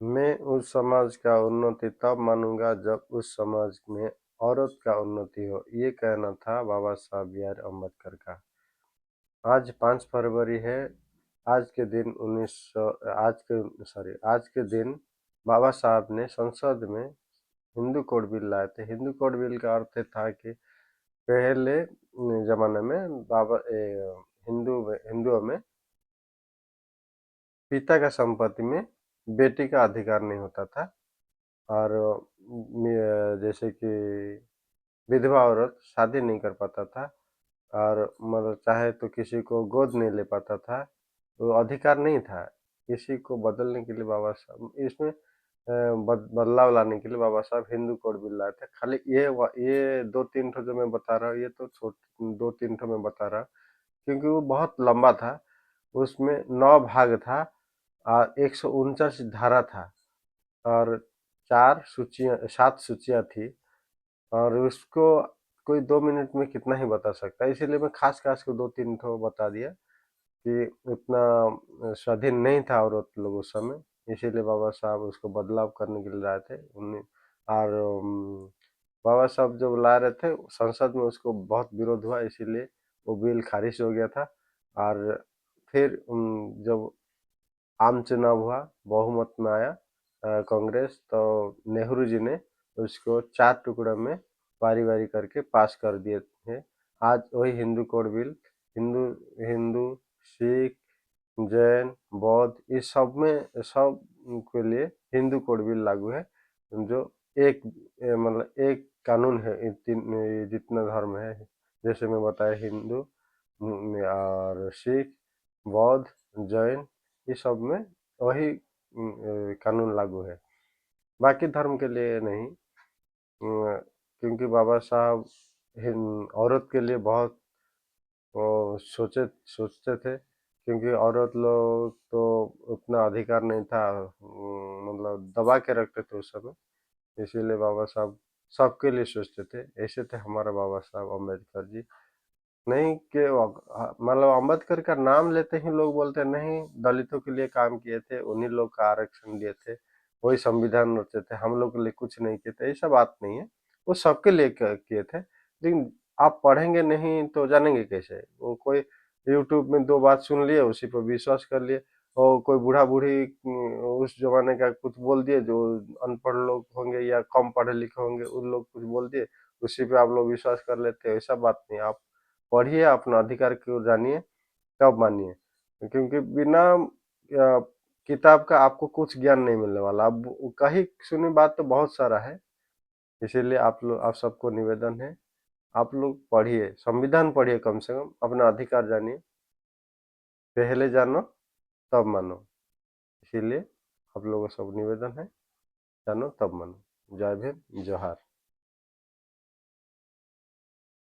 मैं उस समाज का उन्नति तब मानूंगा जब उस समाज में औरत का उन्नति हो, ये कहना था बाबा साहब बी आर अम्बेडकर का। आज 5 फरवरी है। आज के दिन 1900 आज के दिन बाबा साहब ने संसद में हिंदू कोड बिल लाए थे। हिंदू कोड बिल का अर्थ था कि पहले जमाने में हिंदुओं में पिता का संपत्ति में बेटी का अधिकार नहीं होता था। और जैसे कि विधवा औरत शादी नहीं कर पाता था, और मतलब चाहे तो किसी को गोद नहीं ले पाता था, तो अधिकार नहीं था। इसी को बदलने के लिए बाबा साहब इसमें बदलाव लाने के लिए बाबा साहब हिंदू कोड बिल लाए थे। खाली ये 2-3 ठो जो मैं बता रहा हूँ, ये तो 2-3 ठो मैं बता रहा हूँ क्योंकि वो बहुत लंबा था। उसमें 9 भाग था और 149 धारा था, और 7 सूचियाँ थी, और उसको कोई 2 मिनट में कितना ही बता सकता है। इसीलिए मैं खास खास को 2-3 ठो बता दिया कि उतना स्वाधीन नहीं था औरत लोग उस समय। इसीलिए बाबा साहब उसको बदलाव करने के लिए लाए थे। और बाबा साहब जब ला रहे थे संसद में, उसको बहुत विरोध हुआ, इसीलिए वो बिल खारिज हो गया था। और फिर जब आम चुनाव हुआ, बहुमत में आया कांग्रेस, तो नेहरू जी ने उसको 4 टुकड़ों में बारी बारी करके पास कर दिए थे। आज वही हिंदू कोड बिल हिंदू हिंदू सिख, जैन, बौद्ध इस सब में सब के लिए हिंदू कोड बिल लागू है। जो एक मतलब एक कानून है जितना धर्म है। जैसे मैं बताया, हिंदू और सिख, बौद्ध, जैन, इस सब में वही कानून लागू है, बाकी धर्म के लिए नहीं। क्योंकि बाबा साहब औरत के लिए बहुत वो सोचते थे, क्योंकि औरत लोग तो उतना अधिकार नहीं था, मतलब दबा के रखते थे उस समय। इसीलिए बाबा साहब सबके लिए सोचते थे। ऐसे थे हमारा बाबा साहब अम्बेडकर जी। नहीं कि मतलब अम्बेडकर का नाम लेते ही लोग बोलते नहीं, दलितों के लिए काम किए थे, उन्हीं लोग का आरक्षण दिए थे, वही संविधान रचे थे, हम लोग के लिए कुछ नहीं किए थे, ऐसा बात नहीं है। वो सबके लिए किए थे, लेकिन आप पढ़ेंगे नहीं तो जानेंगे कैसे। वो कोई यूट्यूब में 2 बात सुन लिए, उसी पर विश्वास कर लिए, और कोई बूढ़ा बूढ़ी उस जमाने का कुछ बोल दिए, जो अनपढ़ लोग होंगे या कम पढ़े लिखे होंगे, उन लोग कुछ बोल दिए, उसी पे आप लोग विश्वास कर लेते हैं। ऐसा बात नहीं। आप पढ़िए, अपना अधिकार को जानिए, तब मानिए। क्योंकि बिना किताब का आपको कुछ ज्ञान नहीं मिलने वाला। अब कहीं सुनी बात तो बहुत सारा है। इसीलिए आप सबको निवेदन है, आप लोग पढ़िए, संविधान पढ़िए, कम से कम अपना अधिकार जानिए। पहले जानो तब मानो। इसीलिए आप लोगों को सब निवेदन है, जानो तब मानो। जय भीम, जोहार।